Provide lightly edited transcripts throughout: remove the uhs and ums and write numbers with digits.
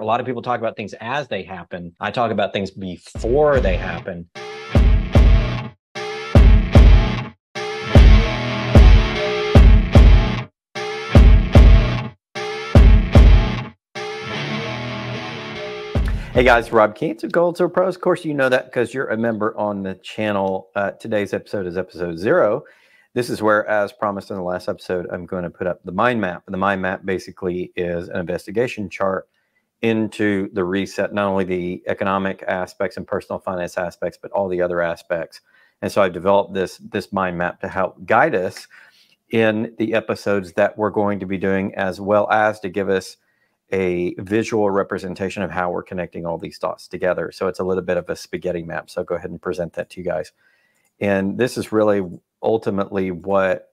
A lot of people talk about things as they happen. I talk about things before they happen. Hey guys, Rob Keats of Gold Silver Pros. Of course, you know that because you're a member on the channel. Today's episode is episode 0. This is where, as promised in the last episode, I'm going to put up the mind map. And the mind map basically is an investigation chart into the reset, not only the economic aspects and personal finance aspects, but all the other aspects. And so I developed this mind map to help guide us in the episodes that we're going to be doing, as well as to give us a visual representation of how we're connecting all these dots together. So it's a little bit of a spaghetti map. So I'll go ahead and present that to you guys. And this is really ultimately what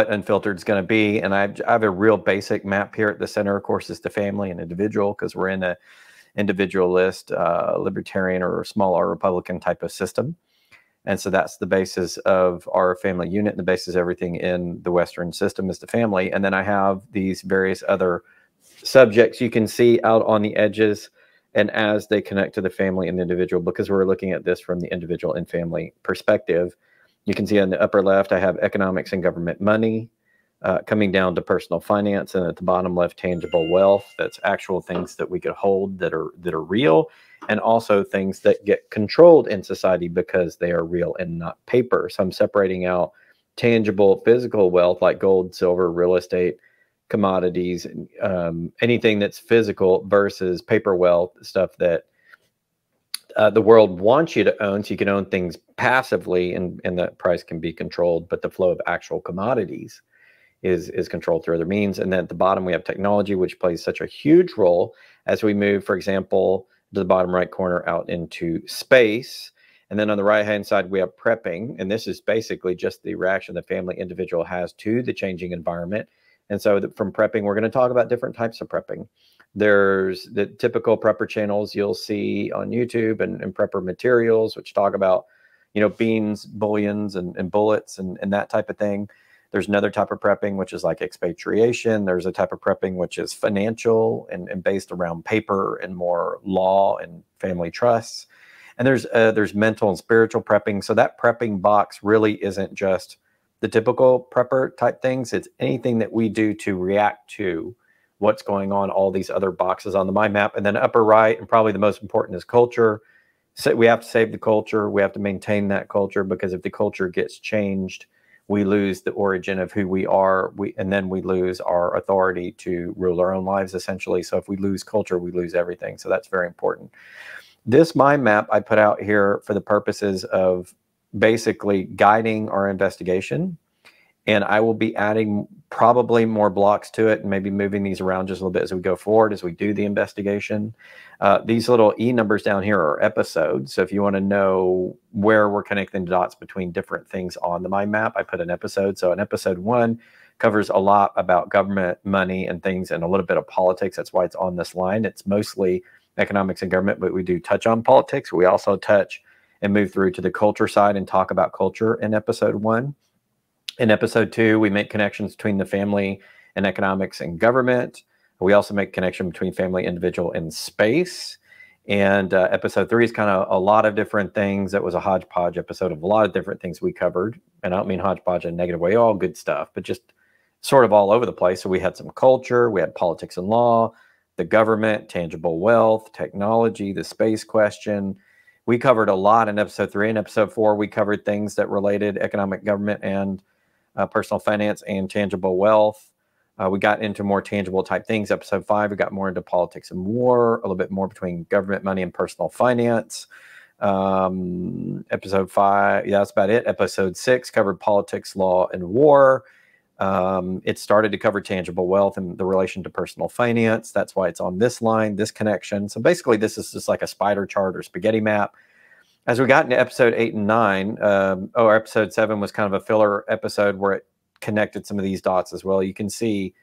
Unfiltered is going to be. And I have a real basic map here at the center. Of course, is the family and individual, because we're in a individualist, libertarian, or small R Republican type of system. And so that's the basis of our family unit. And the basis of everything in the Western system is the family. And then I have these various other subjects you can see out on the edges, and as they connect to the family and the individual, because we're looking at this from the individual and family perspective. You can see on the upper left, I have economics and government money, coming down to personal finance, and at the bottom left, tangible wealth. That's actual things that we could hold that are real, and also things that get controlled in society because they are real and not paper. So I'm separating out tangible physical wealth like gold, silver, real estate, commodities, anything that's physical, versus paper wealth, stuff that the world wants you to own, so you can own things passively, and that price can be controlled, but the flow of actual commodities is controlled through other means. And then at the bottom, we have technology, which plays such a huge role as we move, for example, to the bottom right corner out into space. And then on the right-hand side, we have prepping. And this is basically just the reaction the family individual has to the changing environment. And so from prepping, we're going to talk about different types of prepping. There's the typical prepper channels you'll see on YouTube, and prepper materials, which talk about, you know, beans, bullions, and bullets, and that type of thing. There's another type of prepping, which is like expatriation. There's a type of prepping which is financial and based around paper and more law and family trusts. And there's mental and spiritual prepping. So that prepping box really isn't just the typical prepper type things. It's anything that we do to react to what's going on, all these other boxes on the mind map. And then upper right, and probably the most important, is culture. So we have to save the culture. We have to maintain that culture, because if the culture gets changed, we lose the origin of who we are, and then we lose our authority to rule our own lives, essentially. So if we lose culture, we lose everything. So that's very important. This mind map I put out here for the purposes of basically guiding our investigation. And I will be adding probably more blocks to it, and maybe moving these around just a little bit as we go forward, as we do the investigation. These little E numbers down here are episodes. So if you want to know where we're connecting the dots between different things on the mind map, I put an episode. So in episode 1 covers a lot about government, money, and things, and a little bit of politics. That's why it's on this line. It's mostly economics and government, but we do touch on politics. We also touch and move through to the culture side and talk about culture in episode 1. In episode 2, we make connections between the family and economics and government. We also make connection between family, individual, and space. And episode 3 is kind of a lot of different things. That was a hodgepodge episode of a lot of different things we covered. And I don't mean hodgepodge in a negative way, all good stuff, but just sort of all over the place. So we had some culture, we had politics and law, the government, tangible wealth, technology, the space question. We covered a lot in episode 3. In episode 4, we covered things that related economic, government, and personal finance and tangible wealth. We got into more tangible type things. Episode 5, we got more into politics and war, a little bit more between government, money, and personal finance. Episode 5, yeah, that's about it. Episode 6 covered politics, law, and war. It started to cover tangible wealth and the relation to personal finance. That's why it's on this line, this connection. So basically, this is just like a spider chart or spaghetti map. As we got into episode 8 and 9, episode 7 was kind of a filler episode where it connected some of these dots as well. You can see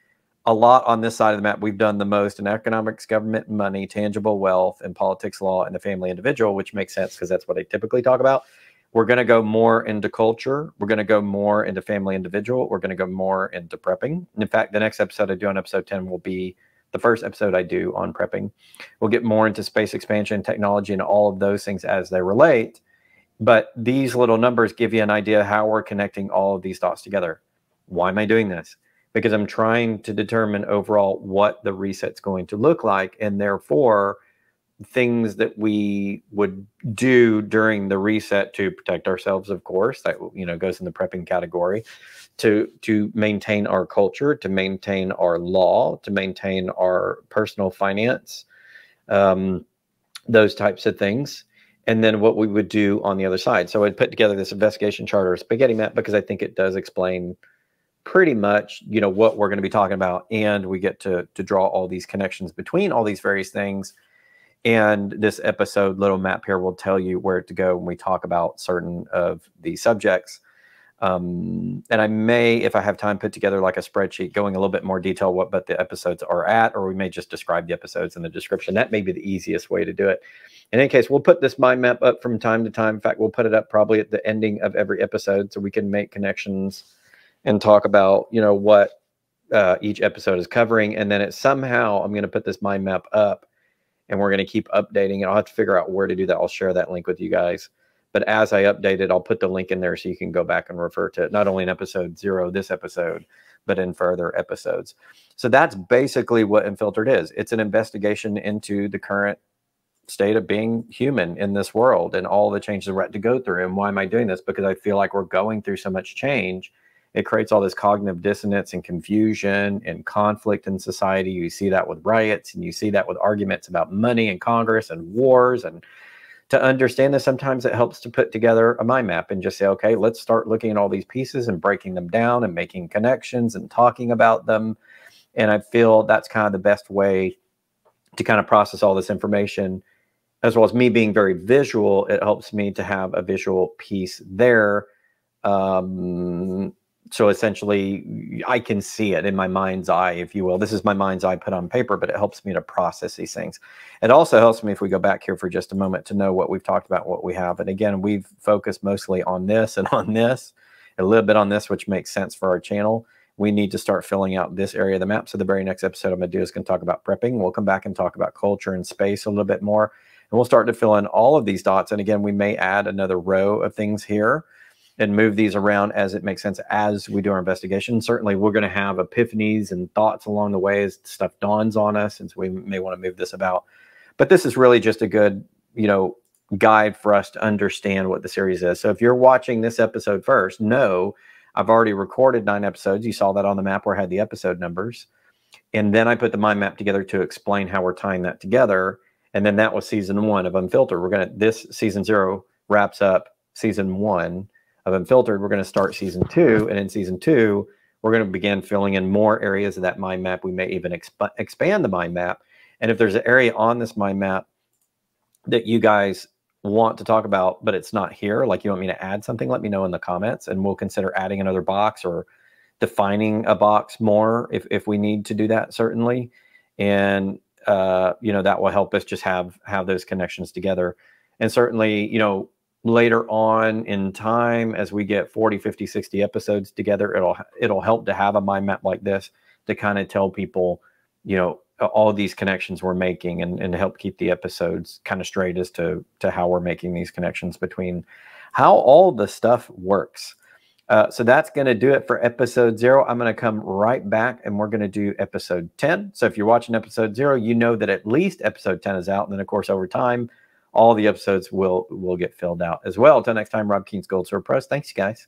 a lot on this side of the map. We've done the most in economics, government, money, tangible wealth, and politics, law, and the family individual, which makes sense because that's what I typically talk about. We're going to go more into culture. We're going to go more into family individual. We're going to go more into prepping. In fact, the next episode I do on episode 10 will be the first episode I do on prepping. We'll get more into space expansion, technology, and all of those things as they relate. But these little numbers give you an idea how we're connecting all of these dots together. Why am I doing this? Because I'm trying to determine overall what the reset's going to look like, and therefore things that we would do during the reset to protect ourselves, of course, that, you know, goes in the prepping category, to maintain our culture, to maintain our law, to maintain our personal finance, those types of things. And then what we would do on the other side. So I'd put together this investigation chart or spaghetti map because I think it does explain pretty much, you know, what we're going to be talking about. And we get to draw all these connections between all these various things. And this episode little map here will tell you where to go when we talk about certain of these subjects. And I may, if I have time, put together like a spreadsheet going a little bit more detail what but the episodes are at, or we may just describe the episodes in the description. That may be the easiest way to do it. In any case, we'll put this mind map up from time to time. In fact, we'll put it up probably at the ending of every episode so we can make connections and talk about, you know, what each episode is covering. And then it somehow, I'm going to put this mind map up and we're going to keep updating it. I'll have to figure out where to do that. I'll share that link with you guys. But as I update it, I'll put the link in there so you can go back and refer to it, not only in episode 0, this episode, but in further episodes. So that's basically what Unfiltered is. It's an investigation into the current state of being human in this world and all the changes we're at to go through. And why am I doing this? Because I feel like we're going through so much change. It creates all this cognitive dissonance and confusion and conflict in society. You see that with riots, and you see that with arguments about money in Congress and wars. And to understand this, sometimes it helps to put together a mind map and just say, okay, let's start looking at all these pieces and breaking them down and making connections and talking about them. And I feel that's kind of the best way to kind of process all this information. As well as me being very visual, it helps me to have a visual piece there. So essentially, I can see it in my mind's eye, if you will. This is my mind's eye put on paper, but it helps me to process these things. It also helps me, if we go back here for just a moment, to know what we've talked about, what we have. And again, we've focused mostly on this and on this, a little bit on this, which makes sense for our channel. We need to start filling out this area of the map. So the very next episode I'm going to do is going to talk about prepping. We'll come back and talk about culture and space a little bit more. And we'll start to fill in all of these dots. And again, we may add another row of things here and move these around as it makes sense as we do our investigation. Certainly, we're going to have epiphanies and thoughts along the way as stuff dawns on us, and so we may want to move this about. But this is really just a good, you know, guide for us to understand what the series is. So if you're watching this episode first, know I've already recorded 9 episodes. You saw that on the map where I had the episode numbers. And then I put the mind map together to explain how we're tying that together. And then that was season 1 of Unfiltered. This season 0 wraps up season 1 of Unfiltered. We're going to start season 2. And in season 2, we're going to begin filling in more areas of that mind map. We may even expand the mind map. And if there's an area on this mind map that you guys want to talk about, but it's not here, like you want me to add something, let me know in the comments, and we'll consider adding another box or defining a box more if we need to do that, certainly. And you know, that will help us just have those connections together. And certainly, you know, later on in time, as we get 40, 50, 60 episodes together, it'll help to have a mind map like this to kind of tell people, you know, all these connections we're making, and help keep the episodes kind of straight as to how we're making these connections between how all the stuff works. So that's going to do it for episode 0. I'm going to come right back and we're going to do episode 10. So if you're watching episode 0, you know that at least episode 10 is out. And then, of course, over time, all the episodes will get filled out as well. Until next time, Rob Keene's Gold Sword Press. Thanks, you guys.